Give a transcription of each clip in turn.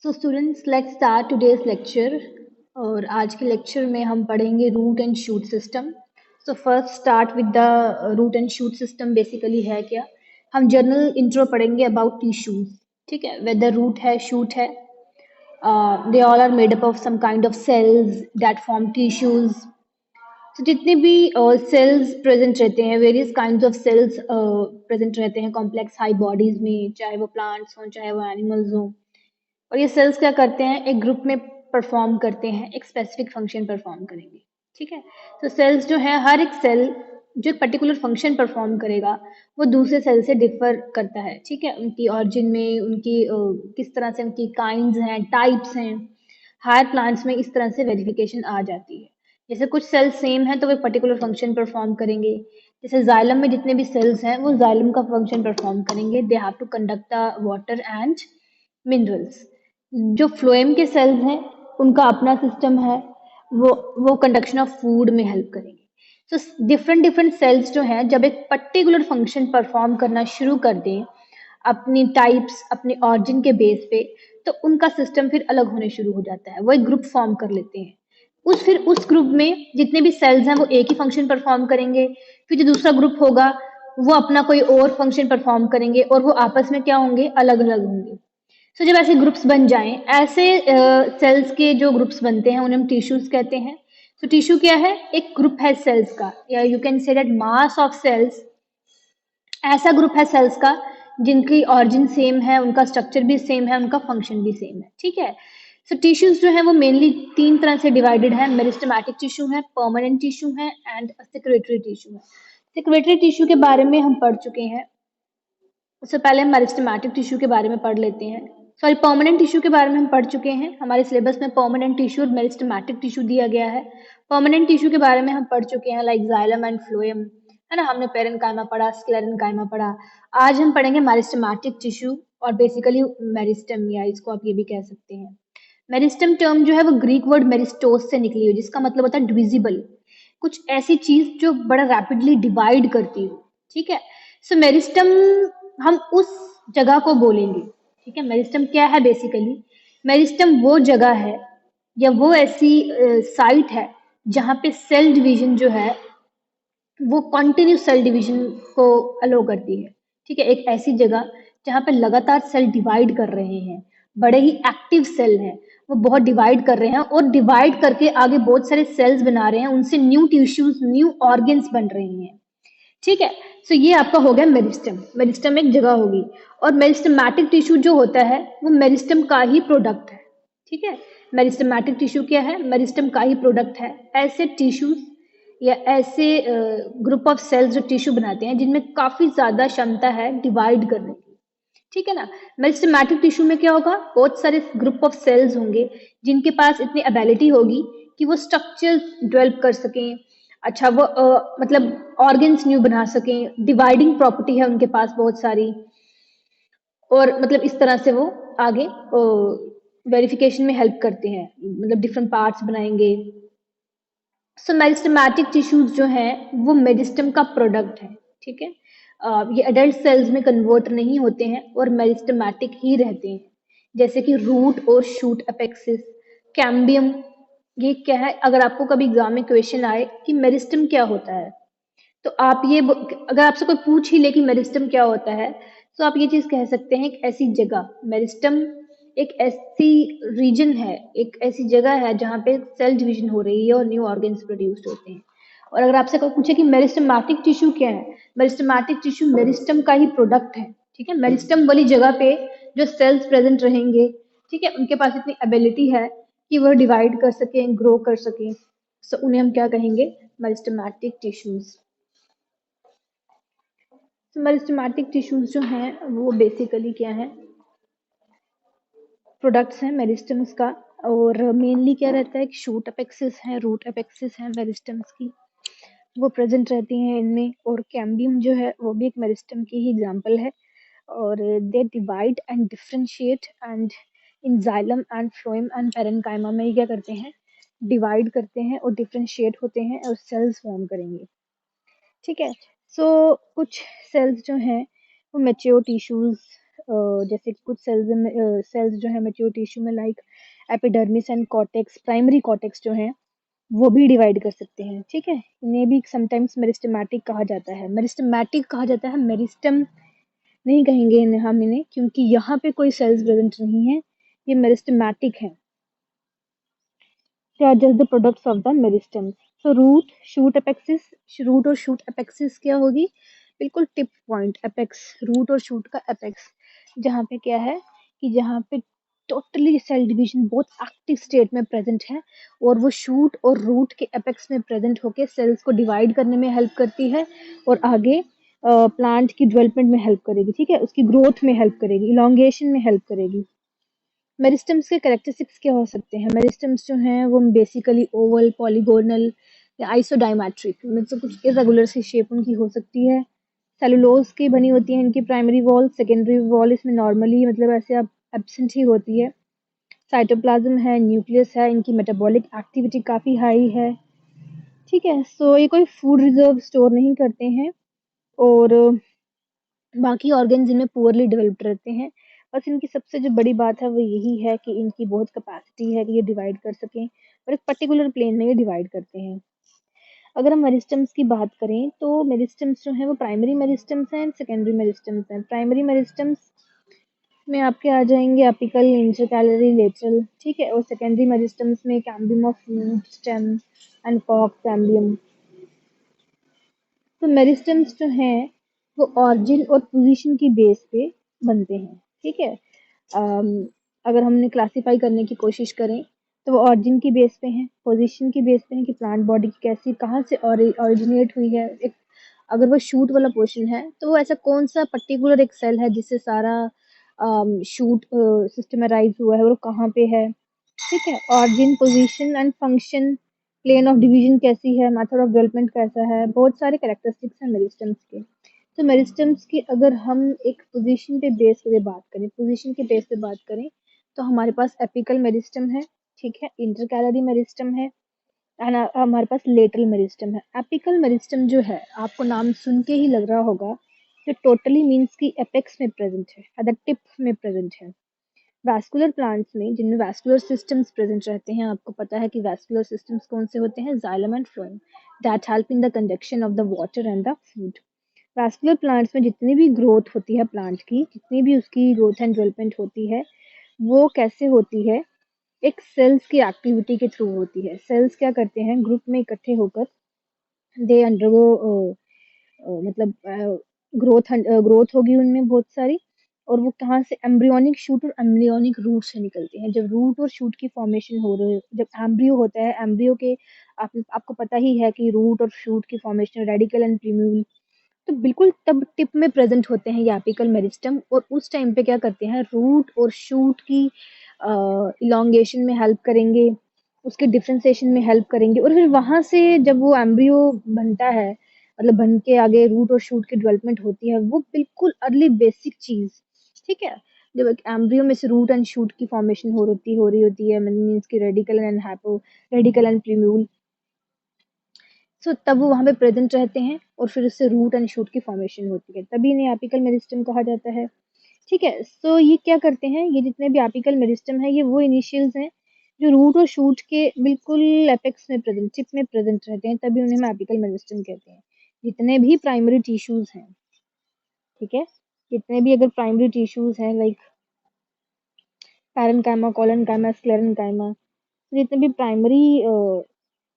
So students let's start today's lecture. और आज के लेक्चर में हम पढ़ेंगे root and shoot system. So first start with the root and shoot system. Basically है क्या, हम जनरल इंट्रो पढ़ेंगे अबाउट टिश्यूज। ठीक है, वेदर रूट है शूट है, they all are made up of some kind of cells that form tissues. तो जितने भी सेल्स प्रेजेंट रहते हैं, various kinds of cells present रहते हैं कॉम्प्लेक्स हाई बॉडीज में, चाहे वो प्लांट्स हों चाहे वो एनिमल्स हों। और ये सेल्स क्या करते हैं, एक ग्रुप में परफॉर्म करते हैं, एक स्पेसिफिक फंक्शन परफॉर्म करेंगे। ठीक है, तो सेल्स जो है, हर एक सेल जो एक पर्टिकुलर फंक्शन परफॉर्म करेगा वो दूसरे सेल से डिफर करता है। ठीक है, उनकी ऑरिजिन में, उनकी किस तरह से उनकी काइंड्स हैं, टाइप्स हैं। हायर प्लांट्स में इस तरह से वेरिफिकेशन आ जाती है। जैसे कुछ सेल्स सेम हैं तो वो एक पर्टिकुलर फंक्शन परफॉर्म करेंगे। जैसे जाइलम में जितने भी सेल्स हैं वो जाइलम का फंक्शन परफॉर्म करेंगे, they have to conduct the water and minerals. जो फ्लोएम के सेल्स हैं उनका अपना सिस्टम है, वो कंडक्शन ऑफ फूड में हेल्प करेंगे। सो डिफरेंट डिफरेंट सेल्स जो हैं जब एक पर्टिकुलर फंक्शन परफॉर्म करना शुरू कर दें अपनी टाइप्स, अपने ऑरिजिन के बेस पे, तो उनका सिस्टम फिर अलग होने शुरू हो जाता है, वो एक ग्रुप फॉर्म कर लेते हैं। उस ग्रुप में जितने भी सेल्स हैं वो एक ही फंक्शन परफॉर्म करेंगे। फिर जो दूसरा ग्रुप होगा वो अपना कोई और फंक्शन परफॉर्म करेंगे और वो आपस में क्या होंगे, अलग अलग होंगे। सो जब ऐसे ग्रुप्स बन जाएं, ऐसे सेल्स के जो ग्रुप्स बनते हैं उन्हें हम टिश्यूज कहते हैं। तो टिश्यू क्या है, एक ग्रुप है सेल्स का, या you can say that mass of cells. ऐसा ग्रुप है सेल्स का जिनकी ऑरिजिन सेम है, उनका स्ट्रक्चर भी सेम है, उनका फंक्शन भी सेम है। ठीक है, सो टिश्यूज जो है वो मेनली तीन तरह से डिवाइडेड है। मेरिस्टेमेटिक टिश्यू है, परमानेंट टिश्यू है एंड सेक्रेटरी टिश्यू है। सेक्रेटरी टिश्यू के बारे में हम पढ़ चुके हैं, उससे पहले हम मेरिस्टेमेटिक टिश्यू के बारे में पढ़ लेते हैं। सॉरी, परमानेंट टिश्यू के बारे में हम पढ़ चुके हैं, हमारे सिलेबस में परमानेंट टिश्यू और मेरिस्टेमेटिक टिश्यू दिया गया है। परमानेंट टिश्यू के बारे में हम पढ़ चुके हैं, लाइक जाइलम एंड फ्लोएम, है ना, हमने पेरेन्काइमा पढ़ा, स्क्लेरेन्काइमा पढ़ा। आज हम पढ़ेंगे मेरिस्टेमेटिक टिश्यू और बेसिकली मेरिस्टम, या इसको आप ये भी कह सकते हैं। मेरिस्टम टर्म जो है वो ग्रीक वर्ड मेरिस्टोस से निकली हुई, जिसका मतलब होता है डिविजिबल, कुछ ऐसी चीज जो बड़ा रैपिडली डिवाइड करती हो। ठीक है, सो मेरिस्टम हम उस जगह को बोलेंगे। ठीक है, मेरिस्टम क्या है बेसिकली, मेरिस्टम वो जगह है या वो ऐसी साइट है जहाँ पे सेल डिवीजन जो है वो कॉन्टिन्यूस सेल डिवीजन को अलो करती है। ठीक है, एक ऐसी जगह जहाँ पे लगातार सेल डिवाइड कर रहे हैं, बड़े ही एक्टिव सेल हैं, वो बहुत डिवाइड कर रहे हैं और डिवाइड करके आगे बहुत सारे सेल्स बना रहे हैं, उनसे न्यू टिश्यूज, न्यू ऑर्गन्स बन रहे हैं। ठीक है, सो ये आपका हो गया मेरिस्टम। मेरिस्टम एक जगह होगी, और मेरिस्टमैटिक टिश्यू जो होता है वो मेरिस्टम का ही प्रोडक्ट है। ठीक है, मेरिस्टमैटिक टिश्यू क्या है, मेरिस्टम का ही प्रोडक्ट है। ऐसे टिश्यूज या ऐसे ग्रुप ऑफ सेल्स जो टिश्यू बनाते हैं जिनमें काफी ज्यादा क्षमता है डिवाइड करने की। ठीक है ना, मेरिस्टमैटिक टिश्यू में क्या होगा, बहुत सारे ग्रुप ऑफ सेल्स होंगे जिनके पास इतनी एबिलिटी होगी कि वो स्ट्रक्चर डेवलप कर सकें। अच्छा, वो मतलब ऑर्गन्स न्यू बना सकें, डिवाइडिंग प्रॉपर्टी है उनके पास बहुत सारी, और मतलब इस तरह से वो आगे वेरिफिकेशन में हेल्प करते हैं, मतलब डिफरेंट पार्ट्स बनाएंगे। सो मेरिस्टेमेटिक टिश्यूज जो हैं वो मेरिस्टम का प्रोडक्ट है। ठीक है, ये एडल्ट सेल्स में कन्वर्ट नहीं होते हैं और मेरिस्टेमेटिक ही रहते हैं, जैसे कि रूट और शूट अपेक्सिस, कैम्बियम। ये क्या है, अगर आपको कभी एग्जाम में क्वेश्चन आए कि मेरिस्टम क्या होता है, तो आप ये अगर आपसे कोई पूछ ही ले कि मेरिस्टम क्या होता है, तो आप ये चीज कह सकते हैं, एक ऐसी जगह, मेरिस्टम एक ऐसी रीजन है, एक ऐसी जगह है जहाँ पे सेल डिवीजन हो रही है और न्यू ऑर्गन्स प्रोड्यूस होते हैं। और अगर आपसे कोई पूछे कि मेरिस्टमेटिक टिश्यू क्या है, मेरिस्टमेटिक टिश्यू मेरिस्टम का ही प्रोडक्ट है। ठीक है, मेरिस्टम वाली जगह पे जो सेल्स प्रेजेंट रहेंगे, ठीक है, उनके पास इतनी एबिलिटी है कि वह डिवाइड कर सके, ग्रो कर सके, सो उन्हें हम क्या कहेंगे, मेरिस्टमेटिक टिश्यूज। मेरिस्टेमेटिक टिश्यूज जो हैं वो बेसिकली क्या है, प्रोडक्ट्स हैं मेरिस्टम्स का। और मेनली क्या रहता है कि शूट अपेक्सिस है, रूट अपेक्सिस है मेरिस्टम्स की, वो प्रेजेंट रहती हैं इनमें। और कैम्बियम जो है वो भी एक मेरिस्टम की ही एग्जांपल है। और they divide and differentiate and in xylem and phloem and parenchyma में ये क्या करते हैं, डिवाइड करते हैं और डिफरेंशिएट होते हैं और सेल्स फॉर्म करेंगे। ठीक है, सो कुछ सेल्स जो हैं वो मैच्योर टिश्यूज जैसे कि कुछ सेल्स जो है मैच्योर टिश्यू में like epidermis and cortex, primary cortex जो है वो भी डिवाइड कर सकते हैं। ठीक है, इन्हें भी समटाइम्स मेरिस्टेमेटिक कहा जाता है। मेरिस्टेमेटिक कहा जाता है, मेरिस्टम नहीं कहेंगे हम इन्हें, क्योंकि यहाँ पे कोई सेल्स प्रेजेंट नहीं है, ये मेरिस्टेमेटिक है। They are just the products of the meristem. So root shoot apexes, root और शूट एपेक्सिस क्या होगी, बिल्कुल टिप पॉइंट एपेक्स, रूट और शूट का एपेक्स, जहाँ पे क्या है कि जहाँ पे टोटली सेल डिवीजन बहुत एक्टिव स्टेट में प्रेजेंट है, और वो शूट और रूट के एपेक्स में प्रेजेंट होके सेल्स को डिवाइड करने में हेल्प करती है, और आगे प्लांट की डेवलपमेंट में हेल्प करेगी। ठीक है, उसकी ग्रोथ में हेल्प करेगी, इलोंगेशन में हेल्प करेगी। मेरिस्टम्स के कैरेक्टरिस्टिक्स क्या हो सकते हैं, मेरिस्टम्स जो हैं वो बेसिकली ओवल, पॉलीगोनल या आइसोडाइमेट्रिक, में से कुछ इरेगुलर सी शेप उनकी हो सकती है। सेलुलोज की बनी होती है इनकी प्राइमरी वॉल, सेकेंडरी वॉल इसमें नॉर्मली मतलब ऐसे अब एब्सेंट ही होती है। साइटोप्लाज्म है, न्यूक्लियस है, इनकी मेटाबॉलिक एक्टिविटी काफ़ी हाई है। ठीक है, सो ये कोई फूड रिजर्व स्टोर नहीं करते हैं, और बाकी ऑर्गन्स इनमें पुअरली डेवलप्ड रहते हैं। बस इनकी सबसे जो बड़ी बात है वो यही है कि इनकी बहुत कैपेसिटी है कि ये डिवाइड कर सकें, और एक पर्टिकुलर प्लेन में ये डिवाइड करते हैं। अगर हम मेरिस्टम्स की बात करें तो मेरिस्टम्स जो हैं वो प्राइमरी मेरिस्टम्स हैं, सेकेंडरी मेरिस्टम्स हैं। प्राइमरी मेरिस्टम्स में आपके आ जाएंगे अपिकल, इंटरकैलरी, लेटरल। ठीक है, और सेकेंडरी मेरिस्टम्स में cambium of root, stem and कॉक्स, एम्बियम। तो मेरिस्टम्स जो हैं वो ऑरिजिन और पोजीशन की बेस पे बनते हैं। ठीक है, अम, अगर हमने क्लासिफाई करने की कोशिश करें तो वो ऑरिजिन की बेस पे हैं, पोजीशन की बेस पे हैं कि प्लांट बॉडी की कैसी कहाँ से ओरिजिनेट हुई है। एक अगर वो शूट वाला पोर्शन है तो वो ऐसा कौन सा पर्टिकुलर एक सेल है जिससे सारा शूट सिस्टमाइज हुआ है और वो कहाँ पे है। ठीक है, origin, position and function, plane of division कैसी है, मेथड ऑफ डेवलपमेंट कैसा है, बहुत सारे कैरेक्टरिस्टिक्स हैं मेरिस्टम्स के। तो मेरिस्टम्स की अगर हम एक पोजीशन पे बेस पे बात करें, पोजीशन के बेस पे बात करें, तो हमारे पास एपिकल मेरिस्टम है। ठीक है, इंटरकैलरी मेरिस्टम है, एंड हमारे पास लेटरल मेरिस्टम है। एपिकल मेरिस्टम जो है आपको नाम सुन के ही लग रहा होगा, जो टोटली मीन्स की एपेक्स में प्रेजेंट है, एट द टिप में प्रेजेंट है। वैस्कुलर प्लांट्स में जिनमें वैस्कुलर सिस्टम्स प्रेजेंट रहते हैं, आपको पता है कि वैस्कुलर सिस्टम्स कौन से होते हैं, xylem and phloem, that help in the conduction of the water and the food. Vascular plants में जितनी भी ग्रोथ होती है प्लांट की, जितनी भी उसकी ग्रोथ एंड डेवलपमेंट होती है, वो कैसे होती है, एक सेल्स की एक्टिविटी के थ्रू होती है। सेल्स क्या करते हैं, ग्रुप में इकट्ठे होकर दे अंडरगो मतलब ग्रोथ होगी उनमें बहुत सारी, और वो कहाँ से, एम्ब्रियोनिक शूट और एम्ब्रियोनिक रूट से निकलते हैं। जब रूट और शूट की फॉर्मेशन हो रही, जब एम्ब्रियो होता है, एम्ब्रियो के आपको पता ही है कि रूट और शूट की फॉर्मेशन रेडिकल एंड प्रीम्यूल, तो बिल्कुल तब टिप में प्रेजेंट होते हैं ये एपिकल मेरिस्टम, और उस टाइम पे क्या करते हैं, रूट और शूट की इलोंगेशन में हेल्प करेंगे, उसके डिफ्रेंसिएशन में हेल्प करेंगे, और फिर वहां से जब वो एम्ब्रियो बनता है, मतलब बन के आगे रूट और शूट की डेवलपमेंट होती है, वो बिल्कुल अर्ली बेसिक चीज। ठीक है, जब एक एम्ब्रियो में से रूट एंड शूट की फॉर्मेशन हो रही होती है, मीन्स की radicle and hypo, radicle and plumule, so तब वो वहाँ पे प्रेजेंट रहते हैं, और फिर उससे रूट एंड शूट की फॉर्मेशन होती है, तभी इन्हें एपिकल मेरिस्टम कहा जाता है। ठीक है, सो ये क्या करते हैं, ये जितने भी एपिकल मेरिस्टम है, ये वो इनिशियल्स हैं जो रूट और शूट के बिल्कुल एपेक्स में प्रेजेंट, टिप में प्रेजेंट रहते हैं, तभी उन्हें हम एपिकल मेरिस्टम कहते हैं। जितने भी प्राइमरी टिश्यूज हैं, ठीक है, जितने भी अगर प्राइमरी टिश्यूज हैं लाइक पैरेन्काइमा, कोलोनकाइमा, स्क्लेरेन्काइमा, जितने भी प्राइमरी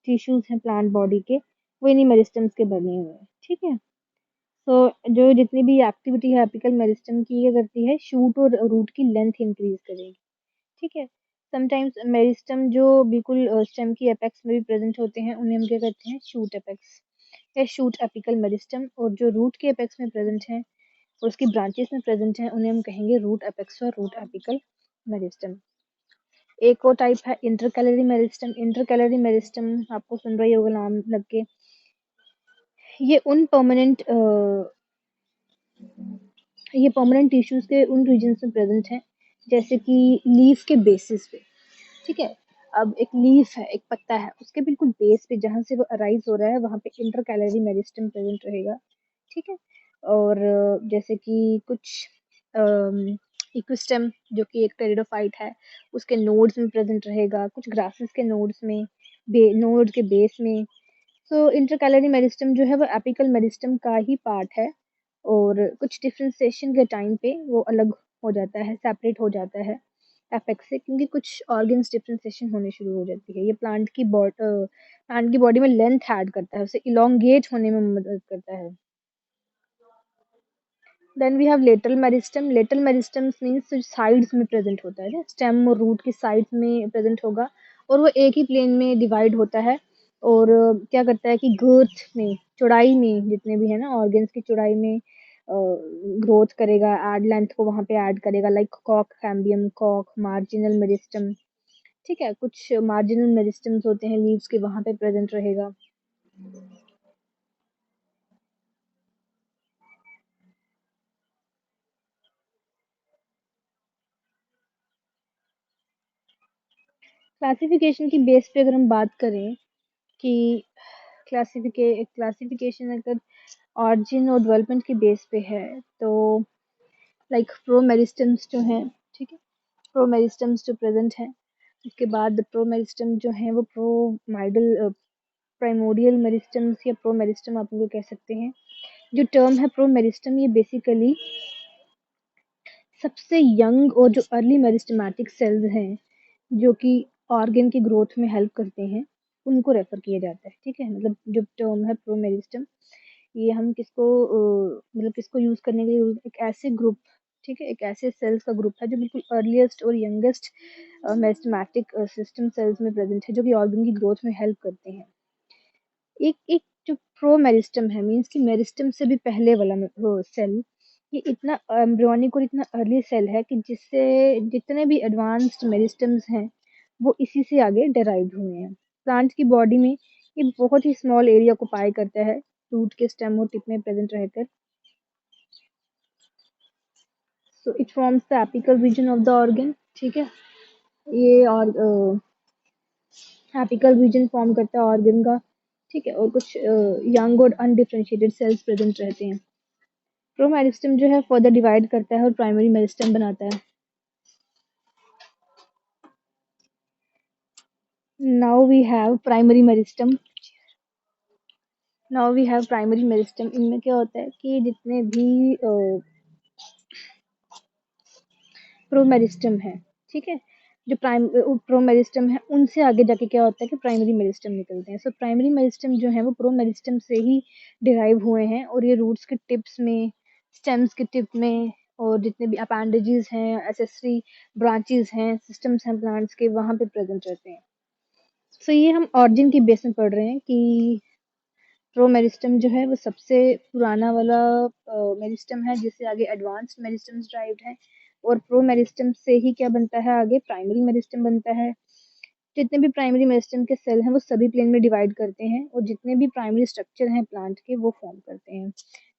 टिश्यूज हैं प्लांट बॉडी के, वो इन्हीं मेरिस्टम्स के बने हुए हैं। ठीक है, तो जो जितनी भी एक्टिविटी है एपिकल मेरिस्टम की, ये करती है शूट और रूट की लेंथ इंक्रीज करेगी। ठीक है, समटाइम्स मेरिस्टम जो बिल्कुल स्टेम की एपेक्स में भी प्रेजेंट होते हैं, उन्हें हम क्या कहते हैं, शूट एपेक्स या शूट एपिकल मेरिस्टम, और जो रूट के एपेक्स में प्रेजेंट हैं और उसकी ब्रांचेस में प्रेजेंट हैं, उन्हें हम कहेंगे रूट एपेक्स और रूट एपिकल मेरिस्टम। एक और टाइप है इंटरकैलरी मेरिस्टम। इंटरकैलरी मेरिस्टम आपको सुन रही होगा नाम लग के, ये उन परमानेंट ये परमानेंट टिश्यूज के उन रीजन में प्रेजेंट हैं, जैसे कि लीफ के बेसिस पे। ठीक है, अब एक लीफ है, एक पत्ता है, उसके बिल्कुल बेस पे जहाँ से वो अराइज हो रहा है, वहाँ पे इंटरकैलरी मेरिस्टम प्रेजेंट रहेगा। ठीक है, और जैसे कि कुछ इक्विस्टम जो कि एक टेरिडोफाइट है, उसके नोड्स में प्रेजेंट रहेगा, कुछ ग्रासेस के नोड्स में, नोड के बेस में। सो इंटरकैलरी मेरिस्टम जो है वो एपिकल मेरिस्टम का ही पार्ट है, और कुछ डिफ्रेंसिएशन के टाइम पे वो अलग हो जाता है, सेपरेट हो जाता है एपेक्स से, क्योंकि कुछ ऑर्गन्स डिफ्रेंसिएशन होने शुरू हो जाती है। ये प्लांट की बॉडी में लेंथ ऐड करता है, उसे इलोंगेट होने में मदद करता है। Then we have lateral meristem. Lateral meristems means sides में प्रेजेंट होता है ना, स्टेम और रूट की साइड्स में प्रेजेंट होगा, और वो एक ही प्लेन में डिवाइड होता है, और क्या करता है कि ग्रोथ में, चौड़ाई में, जितने भी है ना ऑर्गन्स की चौड़ाई में ग्रोथ करेगा, ऐड लेंथ को वहाँ पे ऐड करेगा, like Kock cambium, Kock, marginal meristem. ठीक है, कुछ मार्जिनल मेरिस्टम्स होते हैं लीव्स के, वहाँ पे प्रेजेंट रहेगा। क्लासिफिकेशन की बेस पे अगर हम बात करें कि क्लासिफिकेशन अगर ऑरिजिन और डेवलपमेंट की बेस पे है, तो लाइक प्रोमेरिस्टम्स जो हैं, ठीक है, प्रोमेरिस्टम्स जो प्रेजेंट हैं, उसके बाद प्रोमेरिस्टम जो हैं वो प्रोमाइडल प्राइमोडियल मेरिस्टम्स या प्रोमेरिस्टम आप उनको कह सकते हैं। जो टर्म है प्रोमेरिस्टम, ये बेसिकली सबसे यंग और जो अर्ली मेरिस्टमेटिक सेल्स हैं, जो कि ऑर्गन की ग्रोथ में हेल्प करते हैं, उनको रेफर किया जाता है। ठीक है, मतलब जो टर्म है प्रोमेरिस्टम, ये हम किसको मतलब किसको यूज करने के लिए, एक ऐसे ग्रुप, ठीक है, एक ऐसे सेल्स का ग्रुप है जो बिल्कुल अर्लीस्ट और यंगेस्ट मेरिस्टमेटिक सिस्टम सेल्स में प्रेजेंट है, जो कि ऑर्गन की ग्रोथ में हेल्प करते हैं। एक एक जो प्रो मेरिस्टम है, मीन्स कि मेरिस्टम से भी पहले वाला वो सेल, ये इतना एम्ब्रियोनिक और इतना अर्ली सेल है कि जिससे जितने भी एडवांस्ड मेरिस्टम्स हैं वो इसी से आगे डेराइव हुए हैं। प्लांट की बॉडी में ये बहुत ही स्मॉल एरिया को पाई करता है, रूट के स्टेम और टिप में प्रेजेंट रहकर। So it forms the apical region of the organ. ठीक है, ये और एपिकल रीजन फॉर्म करता है ऑर्गन का। ठीक है, और कुछ यंग और अनडिफरेंशिएटेड सेल्स प्रेजेंट रहते हैं। प्रो मेरिस्टम जो है फर्दर डिवाइड करता है और प्राइमरी मेरिस्टम बनाता है। Now we have primary meristem. इनमें क्या होता है कि जितने भी प्रोमेरिस्टम है, ठीक है, जो प्रोमेरिस्टम है उनसे आगे जाके क्या होता है कि प्राइमरी मेरिस्टम निकलते हैं। सो प्राइमरी मेरिस्टम जो है वो प्रोमेरिस्टम से ही डिराइव हुए हैं, और ये रूट्स के टिप्स में, स्टेम्स के टिप में, और जितने भी अपेंडेजेस हैं, एसेसरी ब्रांचेस हैं, सिस्टम्स हैं प्लांट्स के, वहाँ पे प्रेजेंट रहते हैं। सो ये हम ऑरिजिन की बेस में पढ़ रहे हैं कि प्रोमेरिस्टम जो है वो सबसे पुराना वाला मेरिस्टम है, जिससे आगे एडवांस्ड मेरिस्टम्स ड्राइव्ड हैं, और प्रोमेरिस्टम से ही क्या बनता है, आगे प्राइमरी मेरिस्टम बनता है। जितने भी प्राइमरी मेरिस्टम के सेल हैं वो सभी प्लेन में डिवाइड करते हैं, और जितने भी प्राइमरी स्ट्रक्चर हैं प्लांट के वो फॉर्म करते हैं।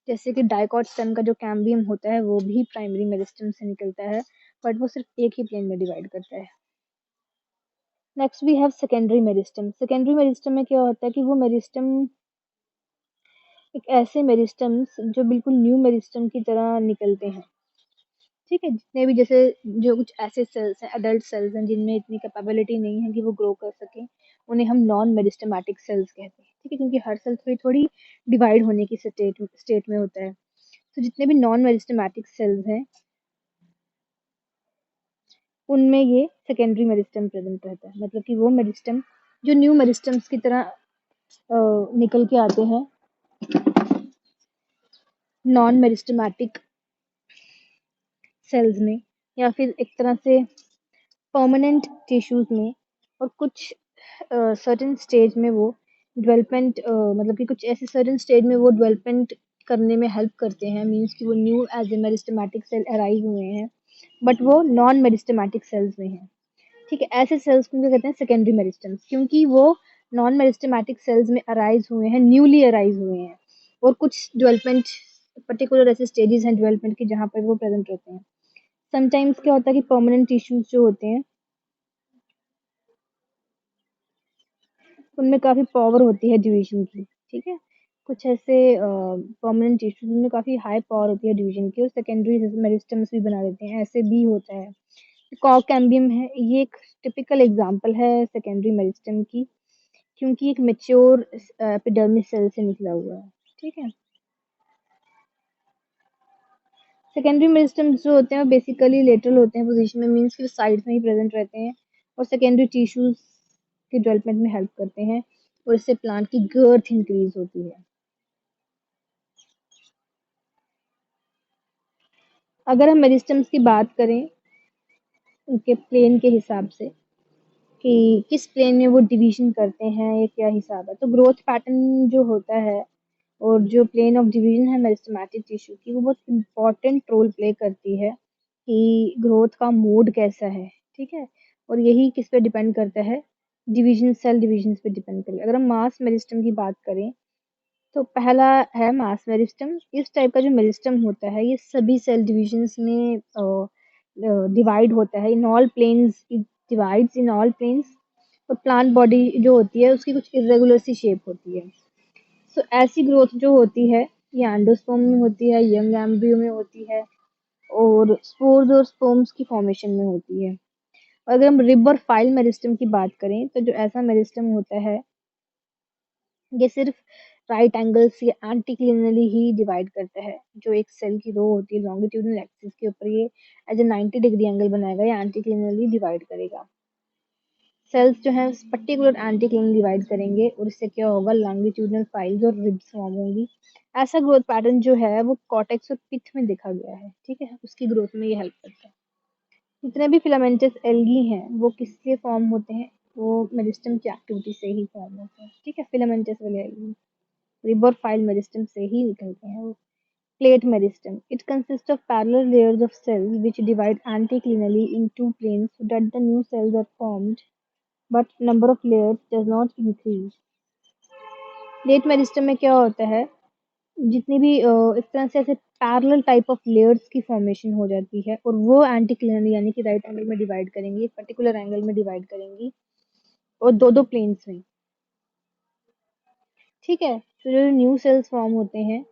जैसे कि डाइकॉट स्टेम का जो कैम्बियम होता है वो भी प्राइमरी मेरिस्टम से निकलता है, बट वो सिर्फ एक ही प्लेन में डिवाइड करता है। Next we have secondary meristem. Secondary meristem में क्या होता है कि वो मेरिस्टम एक ऐसे मेरिस्टम्स जो बिल्कुल न्यू मेरिस्टम की तरह निकलते हैं। ठीक है, जितने भी जैसे जो कुछ ऐसे सेल्स हैं, अडल्ट सेल्स हैं, जिनमें इतनी कैपेबिलिटी नहीं है कि वो ग्रो कर सकें, उन्हें हम नॉन मेरिस्टमेटिक सेल्स कहते हैं। ठीक है, क्योंकि हर सेल थोड़ी थोड़ी डिवाइड होने की स्टेट में होता है। तो जितने भी नॉन मेरिस्टमेटिक सेल्स हैं उनमें ये सेकेंडरी मेरिस्टम प्रेजेंट रहता है, मतलब कि वो मेरिस्टम जो न्यू मेरिस्टम्स की तरह निकल के आते हैं नॉन मेरिस्टमेटिक सेल्स में, या फिर एक तरह से परमानेंट टिश्यूज में, और कुछ सर्टेन स्टेज में वो डेवलपमेंट, मतलब कि कुछ ऐसे सर्टेन स्टेज में वो डेवलपमेंट करने में हेल्प करते हैं, मींस कि वो new as a meristematic cell arise हुए हैं, बट वो नॉन मेरिस्टमेटिक सेल्स में हैं। ठीक है, ऐसे सेल्स को क्या कहते हैं, सेकेंडरी मेरिस्टम्स, क्योंकि वो नॉन मेरिस्टमेटिक सेल्स में अराइज हुए हैं, न्यूली अराइज हुए हैं, और कुछ डेवलपमेंट पर्टिकुलर ऐसे स्टेजेस हैं डेवलपमेंट की जहाँ पर वो प्रेजेंट रहते हैं। समटाइम्स क्या होता है कि परमानेंट टिश्यूज जो होते हैं उनमें काफी पावर होती है डिवीजन की। ठीक है, कुछ ऐसे परमानेंट टिश्यूज में काफ़ी हाई पावर होती है डिवीजन की और सेकेंडरी मेरिस्टम्स भी बना देते हैं, ऐसे भी होता है। कॉक कैम्बियम है, ये एक टिपिकल एग्जांपल है सेकेंडरी मेरिस्टम की, क्योंकि एक मैच्योर एपिडर्मिस सेल से निकला हुआ है। ठीक है, सेकेंडरी मेरिस्टम्स जो होते हैं वो बेसिकली लेटरल होते हैं पोजीशन में, मींस कि साइड में ही प्रेजेंट रहते हैं और सेकेंडरी टिश्यूज के डेवलपमेंट में हेल्प करते हैं और इससे प्लांट की ग्रोथ इंक्रीज होती है। अगर हम मेरिस्टम्स की बात करें उनके प्लेन के हिसाब से कि किस प्लेन में वो डिवीजन करते हैं या क्या हिसाब है, तो ग्रोथ पैटर्न जो होता है और जो प्लेन ऑफ डिवीजन है मेरिस्टेमेटिक टिश्यू की, वो बहुत इंपॉर्टेंट रोल प्ले करती है कि ग्रोथ का मोड कैसा है। ठीक है, और यही किस पे डिपेंड करता है, डिवीजन, सेल डिवीजन पे डिपेंड करता है। अगर हम मास मेरिस्टम की बात करें तो पहला है मास मेरिस्टम। इस टाइप का जो मेरिस्टम होता है ये सभी सेल डिविजन्स में डिवाइड होता है in all planes, it divides in all planes. और प्लांट बॉडी जो होती है उसकी कुछ इरेगुलर सी शेप होती है। सो ऐसी ग्रोथ जो होती है ये एंडोस्पर्म में होती है, यंग एम्ब्रियो में होती है और स्पोर्स और स्पर्म्स की फॉर्मेशन में होती है। और अगर हम रिब और फाइल मेरिस्टम की बात करें तो जो ऐसा मेरिस्टम होता है ये सिर्फ राइट एंगल्स या एंटीक्लिनली ही डिवाइड करता है। जो एक सेल की रो होती है लॉन्गिट्यूडनल एक्सिस के ऊपर, ये एज ए 90 डिग्री एंगल बनाएगा या एंटीक्लिनली डिवाइड करेगा। सेल्स जो है पर्टिकुलर एंटीक्लिनल डिवाइड करेंगे और इससे क्या होगा, लॉन्गिट्यूडनल फाइल्स और रिब्स फॉर्म होंगी। ऐसा ग्रोथ पैटर्न जो है वो कॉर्टेक्स और पिथ में देखा गया है। ठीक है, उसकी ग्रोथ में ये हेल्प करता है। जितने भी फिलामेंटस एल्गी हैं वो किससे फॉर्म होते हैं, वो मेरिस्टम की एक्टिविटी से ही फॉर्म होते हैं। ठीक है, फिलामेंटस वाले एल्गी रिबर फाइल मेरिस्टम से ही निकलते हैं वो। Plate meristem, it consists of parallel layers of cells which divide anticlinally in two planes so that the new cells are formed, but number of layers does not increase. Plate meristem में क्या होता है, जितनी भी इस तरह से ऐसे पैरेलल टाइप ऑफ लेयर्स की फॉर्मेशन हो जाती है और वो एंटीक्लिनरी यानी कि राइट एंगल में डिवाइड करेंगी, एक पर्टिकुलर एंगल में डिवाइड करेंगी और दो दो प्लेन्स में। ठीक है, तो जो न्यू सेल्स फॉर्म होते हैं,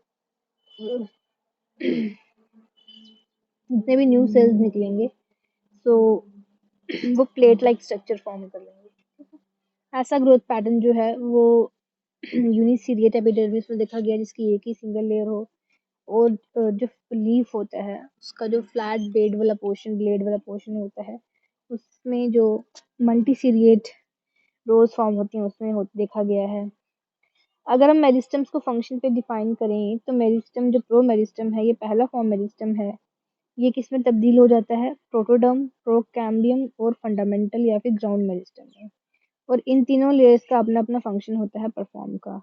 जितने भी न्यू सेल्स निकलेंगे सो वो प्लेट लाइक स्ट्रक्चर फॉर्म कर लेंगे। ऐसा ग्रोथ पैटर्न जो है वो यूनिसीरिएट एपिडर्मिस में देखा गया, जिसकी एक ही सिंगल लेयर हो और जो लीफ होता है उसका जो फ्लैट ब्लेड वाला पोर्शन होता है उसमें जो मल्टीसीरिएट रोज फॉर्म होती हैं उसमें देखा गया है। अगर हम मेरिस्टम्स को फंक्शन पे डिफाइन करें तो मेरिस्टम जो प्रो मेरिस्टम है ये पहला फॉर्म मेरिस्टम है। ये किस में तब्दील हो जाता है, प्रोटोडर्म, प्रोकैम्बियम और फंडामेंटल या फिर ग्राउंड मेरिस्टम में। और इन तीनों लेयर्स का अपना अपना फंक्शन होता है परफॉर्म का।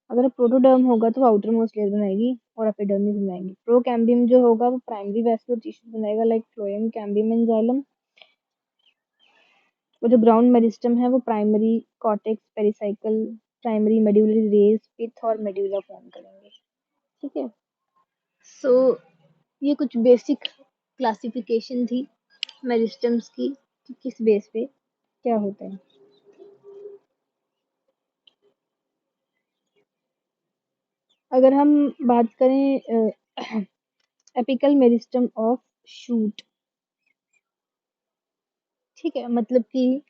अगर प्रोटोडर्म होगा तो आउटर मोस्ट लेयर बनाएगी और एपिडर्मिस बनाएगी। प्रोकैम्बियम जो होगा वो प्राइमरी वैस्कुलर टिश्यू बनाएगा like phloem, cambium and xylem. और जो ग्राउंड मेरिस्टम है वो primary cortex, pericycle, primary medullary rays, pith और मेड्यूला फॉर्म करेंगे। ठीक है, सो ये कुछ बेसिक क्लासिफिकेशन थी मेरिस्टम्स की कि किस बेस पे क्या होता है। अगर हम बात करें एपिकल मेरिस्टम ऑफ शूट, ठीक है, मतलब कि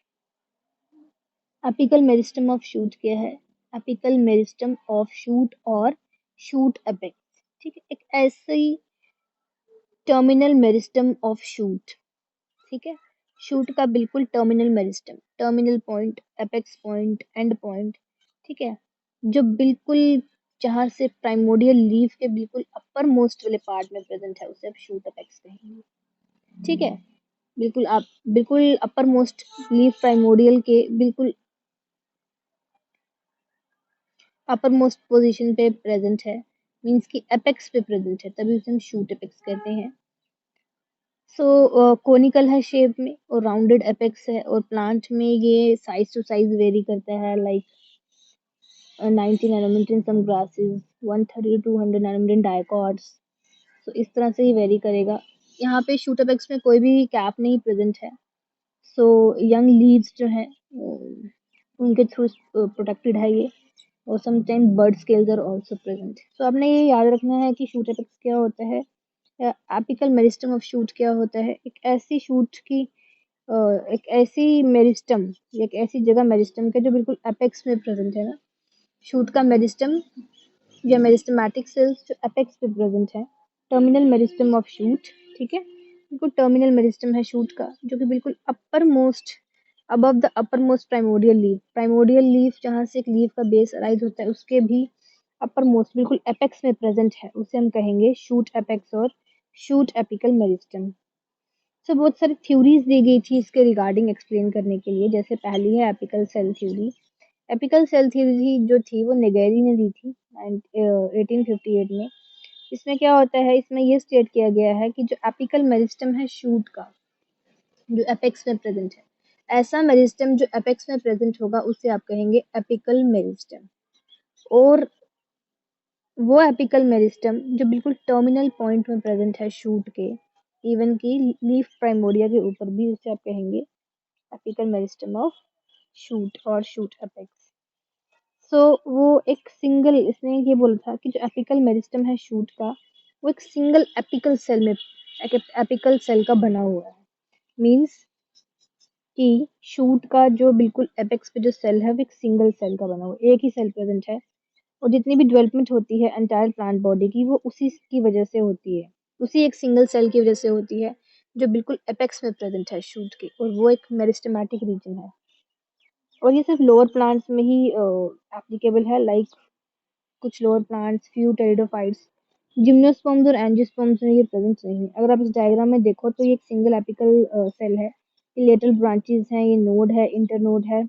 एपिकल मेरिस्टम ऑफ शूट क्या है, एपिकल मेरिस्टम ऑफ शूट और शूट एपेक्स। ठीक है, एक ऐसी टर्मिनल मेरिस्टम ऑफ शूट। ठीक है, शूट का बिल्कुल terminal meristem, terminal point, apex point, and point. ठीक है, जो बिल्कुल जहां से प्राइमोडियल लीफ के बिल्कुल अपर मोस्ट वाले पार्ट में प्रेजेंट है उसे आप शूट एपेक्स कहेंगे। ठीक है, बिल्कुल आप बिल्कुल अपर मोस्ट लीफ प्राइमोडियल के बिल्कुल अपर मोस्ट पोजीशन पे प्रेजेंट है, मींस कि एपेक्स पे प्रेजेंट है, तभी उसे हम शूट एपेक्स कहते हैं। सो कोनिकल है शेप में और राउंडेड एपेक्स है और प्लांट में ये साइज टू साइज वेरी करता है, like 90 nanometre in some grasses, 130 to 200 nanometre in dicots. तो इस तरह से ही वेरी करेगा। यहाँ पे शूट एपेक्स में कोई भी कैप नहीं प्रेजेंट है। सो यंग लीव्स जो है उनके थ्रू प्रोटेक्टेड है ये। और sometime bud scales are also present. तो आपने ये याद रखना है कि शूट एपेक्स क्या होता है, एपिकल मेरिस्टम ऑफ शूट क्या होता है। एक ऐसी शूट की एक ऐसी मेरिस्टम, एक ऐसी जगह मेरिस्टम के जो बिल्कुल एपेक्स में प्रेजेंट है ना। शूट का मेरिस्टम या मेरिस्टमैटिक सेल्स जो एपेक्स पे प्रेजेंट है। टर्मिनल मेरिस्टम ऑफ शूट, ठीक है, बिल्कुल टर्मिनल मेरिस्टम है शूट का, जो कि बिल्कुल upper most above the upper most primordial leaf, primordial leaf जहाँ से एक लीफ का बेस अराइज होता है उसके भी अपर मोस्ट बिल्कुल एपेक्स में प्रेजेंट है, उसे हम कहेंगे शूट एपेक्स और शूट एपिकल मेरिस्टम। सो बहुत सारी थ्योरीज दी गई थी इसके रिगार्डिंग एक्सप्लेन करने के लिए। जैसे पहली है apical cell theory. Apical cell theory जो थी वो नेगेरी ने दी थी 1858 में। इसमें क्या होता है, इसमें ये स्टेट किया गया है कि जो एपिकल मेरिस्टम है शूट का, जो एपेक्स में प्रेजेंट है, ऐसा मेरिस्टम जो एपेक्स में प्रेजेंट होगा उसे आप कहेंगे एपिकल मेरिस्टम। और वो एपिकल मेरिस्टम जो बिल्कुल टर्मिनल पॉइंट में प्रेजेंट है शूट के, इवन की लीफ प्राइमोडिया के ऊपर भी, उसे आप कहेंगे एपिकल मेरिस्टम ऑफ शूट और शूट एपेक्स। सो वो एक सिंगल, इसने ये बोला था कि जो एपिकल मेरिस्टम है शूट का, वो एक सिंगल एपिकल सेल में, एक एपिकल सेल का बना हुआ है। मीन्स कि शूट का जो बिल्कुल एपेक्स पे जो सेल है वो एक सिंगल सेल का बना हुआ है, एक ही सेल प्रेजेंट है। और जितनी भी डेवलपमेंट होती है एंटायर प्लांट बॉडी की, वो उसी की वजह से होती है, उसी एक सिंगल सेल की वजह से होती है, जो बिल्कुल एपेक्स में प्रेजेंट है शूट की, और वो एक मेरिस्टेमेटिक रीजन है। और ये सिर्फ लोअर प्लांट्स में ही एप्लीकेबल है, लाइक कुछ lower plants, few pteridophytes, gymnosperms और एंजियोस्पर्म्स में ये प्रेजेंट नहीं है। अगर आप इस डायग्राम में देखो तो ये एक सिंगल एपिकल सेल है, ये लेटरल ब्रांचेस हैं, ये नोड है, इंटरनोड है।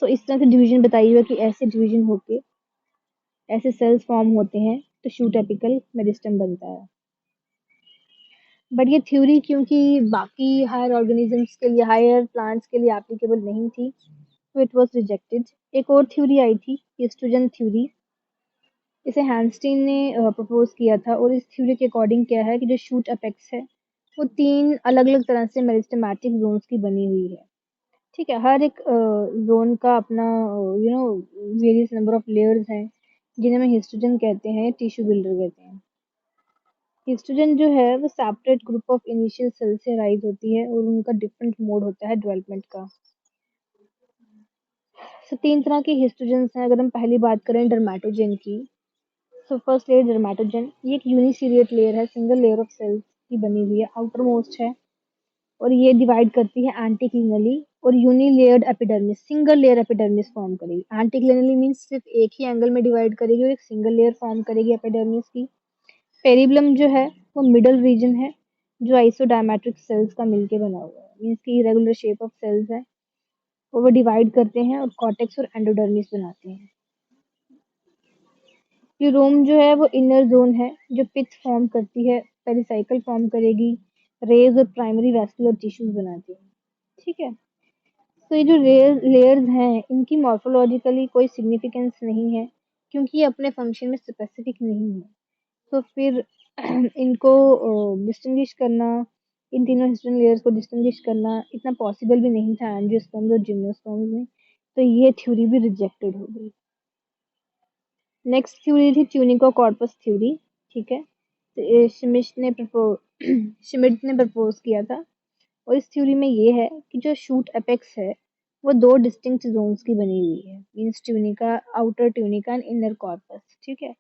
सो इस तरह से डिवीजन बताई हुई है कि ऐसे डिवीजन होके ऐसे सेल्स फॉर्म होते हैं तो शूट एपिकल मेरिस्टम बनता है। बट ये थ्योरी क्योंकि बाकी हायर ऑर्गेनिजम्स के लिए, हायर प्लांट्स के लिए एप्लीकेबल नहीं थी, तो इट वाज रिजेक्टेड। एक और थ्योरी आई थी, ईस्ट्रोजन थ्योरी। इसे हैंस्टीन ने प्रपोज किया था, और इस थ्योरी के अकॉर्डिंग क्या है कि जो शूट अपेक्स है वो तीन अलग अलग तरह से मेरिस्टेमेटिक जोन्स की बनी हुई है। ठीक है, हर एक जोन का अपना वेरियस नंबर ऑफ लेयर्स हैं, जिन्हें हम हिस्टोजन कहते हैं, टिश्यू बिल्डर कहते हैं। हिस्टोजन जो है वो separate group of initial cell से राइज होती है, और उनका डिफरेंट मोड होता है डेवलपमेंट का। so, तीन तरह के हिस्टोजन्स हैं। अगर हम पहली बात करें डर्मेटोजन की, सो फर्स्ट लेयर डर्मेटोजन, ये एक यूनिसीरिएट लेयर है, सिंगल लेयर ऑफ सेल्स की बनी हुई है, आउटर मोस्ट है, और ये डिवाइड करती है एंटीक्लिनली और unilayered epidermis, single layer epidermis form करेगी। एंटीक्लिनली मींस सिर्फ एक ही एंगल में डिवाइड करेगी और एक सिंगल लेयर फॉर्म करेगी एपिडर्मिस की। पेरिबलम जो है वो मिडल रीजन है, जो आइसोडायमेट्रिक सेल्स का मिलके बना हुआ है, मींस की इरेगुलर शेप ऑफ सेल्स है, और वो डिवाइड करते हैं और कॉर्टेक्स और एंडोडर्मिस बनाते हैं। यूरोम जो है वो इनर जोन है, जो पिथ फॉर्म करती है, पेरिसाइकल फॉर्म करेगी, रेज और प्राइमरी वैस्कुलर टिश्यूज बनाती है। ठीक है, तो ये जो लेयर्स हैं इनकी मॉर्फोलॉजिकली कोई सिग्निफिकेंस नहीं है, क्योंकि ये अपने फंक्शन में स्पेसिफिक नहीं है। तो फिर इनको डिस्टिंग्विश करना, इन तीनों हिस्टोन लेयर्स को डिस्टिंग्विश करना इतना पॉसिबल भी नहीं था एंजियोस्पर्म्स और जिम्नोस्पर्म्स में, तो ये थ्योरी भी रिजेक्टेड हो गई। नेक्स्ट थ्योरी थी ट्यूनिको कॉर्पस थ्योरी। ठीक है, तो ये श्मिट ने प्रपोज किया था, और इस थ्योरी में ये है कि जो शूट एपेक्स है वो दो डिस्टिंक्ट जोन्स की बनी हुई है, means tunica, outer tunica and inner corpus. ठीक है,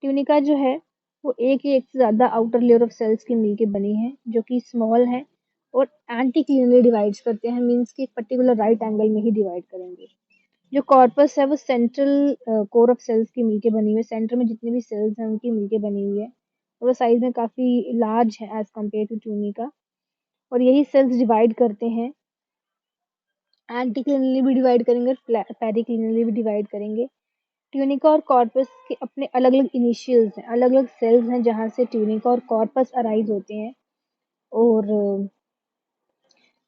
ट्यूनिका जो है वो एक या एक से ज्यादा आउटर लेयर ऑफ सेल्स की मिलके बनी है, जो कि स्मॉल है और एंटी क्लिनरली डिवाइड करते हैं, मींस कि एक पर्टिकुलर राइट एंगल में ही डिवाइड करेंगे। जो कॉर्पस है वो सेंट्रल कोर ऑफ सेल्स की मिलके बनी हुई है, सेंटर में जितनी भी सेल्स हैं उनकी मिलके बनी हुई है, और वो साइज में काफी लार्ज है एज कम्पेयर टू ट्यूनिका। और यही सेल्स डिवाइड करते हैं, एंटी क्लिनरली भी डिवाइड करेंगे, पेरी क्लिनरली भी डिवाइड करेंगे। ट्यूनिका और कॉर्पस के अपने अलग अलग इनिशियल्स हैं, अलग अलग सेल्स हैं जहाँ से ट्यूनिका और कॉर्पस अराइज होते हैं, और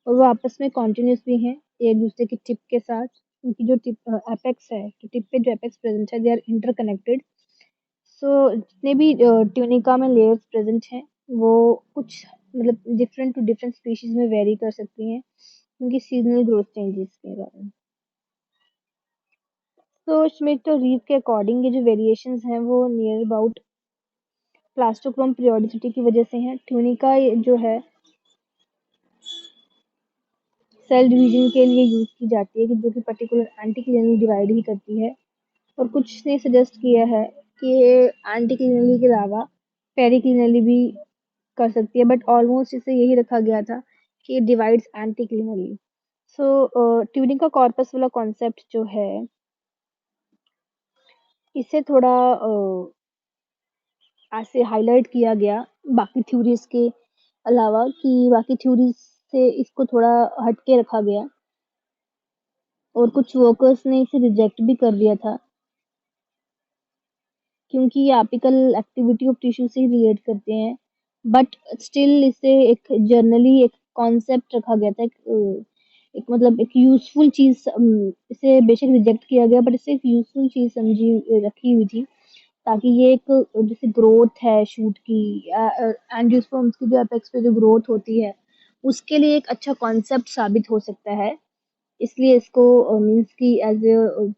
और वो आपस में कॉन्टिन्यूस भी हैं एक दूसरे की टिप के साथ। उनकी जो टिप एपेक्स है, तो टिप पे जो एपेक्स प्रेजेंट है, दे आर इंटरकनेक्टेड। सो जितने भी ट्यूनिका में लेयर्स प्रेजेंट हैं वो कुछ मतलब डिफरेंट टू डिफरेंट स्पीशीज में वेरी कर सकती हैं, उनकी सीजनल ग्रोथ चेंजेस के कारण। तो श्मिट और रीव के अकॉर्डिंग ये जो वेरिएशंस हैं वो नियर अबाउट प्लास्टोक्रोम पीरियोडिसिटी की वजह से हैं। ट्यूनिका जो है सेल डिवीजन के लिए यूज की जाती है कि जो कि पर्टिकुलर एंटीक्लिनरी डिवाइड ही करती है। और कुछ ने सजेस्ट किया है कि ये एंटीक्लिनरी के अलावा पेरिक्लिनरी भी कर सकती है, बट ऑलमोस्ट इसे यही रखा गया था कि डिवाइड्स एंटीक्लिनरी। सो ट्यूनिका कॉर्पस वाला कॉन्सेप्ट जो है इसे थोड़ा ऐसे हाईलाइट किया गया बाकी थ्योरीज के अलावा, कि बाकी थ्योरीज से इसको थोड़ा हटके रखा गया और कुछ वर्कर्स ने इसे रिजेक्ट भी कर दिया था क्योंकि ये एपिकल एक्टिविटी ऑफ टिश्यू से रिलेट करते हैं। बट स्टिल इसे एक जर्नली एक कॉन्सेप्ट रखा गया था, एक मतलब एक यूजफुल चीज, इसे बेशक रिजेक्ट किया गया बट इसे एक यूजफुल चीज समझी रखी हुई थी, ताकि ये एक जैसे ग्रोथ है शूट की, एंजियोस्पर्म्स की जो एपेक्स पे जो ग्रोथ होती है उसके लिए एक अच्छा कॉन्सेप्ट साबित हो सकता है। इसलिए इसको मीन्स की एज ए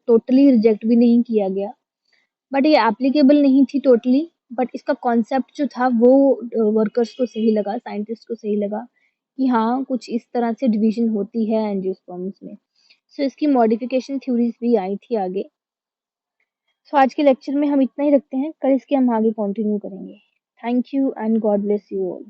टोटली रिजेक्ट भी नहीं किया गया, बट ये एप्लीकेबल नहीं थी टोटली। बट इसका कॉन्सेप्ट जो था वो वर्कर्स को सही लगा, साइंटिस्ट को सही लगा कि हाँ कुछ इस तरह से डिवीजन होती है एंजियोस्पर्म्स में। सो इसकी मॉडिफिकेशन थ्योरीज भी आई थी आगे। सो आज के लेक्चर में हम इतना ही रखते हैं, कल इसके हम आगे कंटिन्यू करेंगे। Thank you and God bless you all.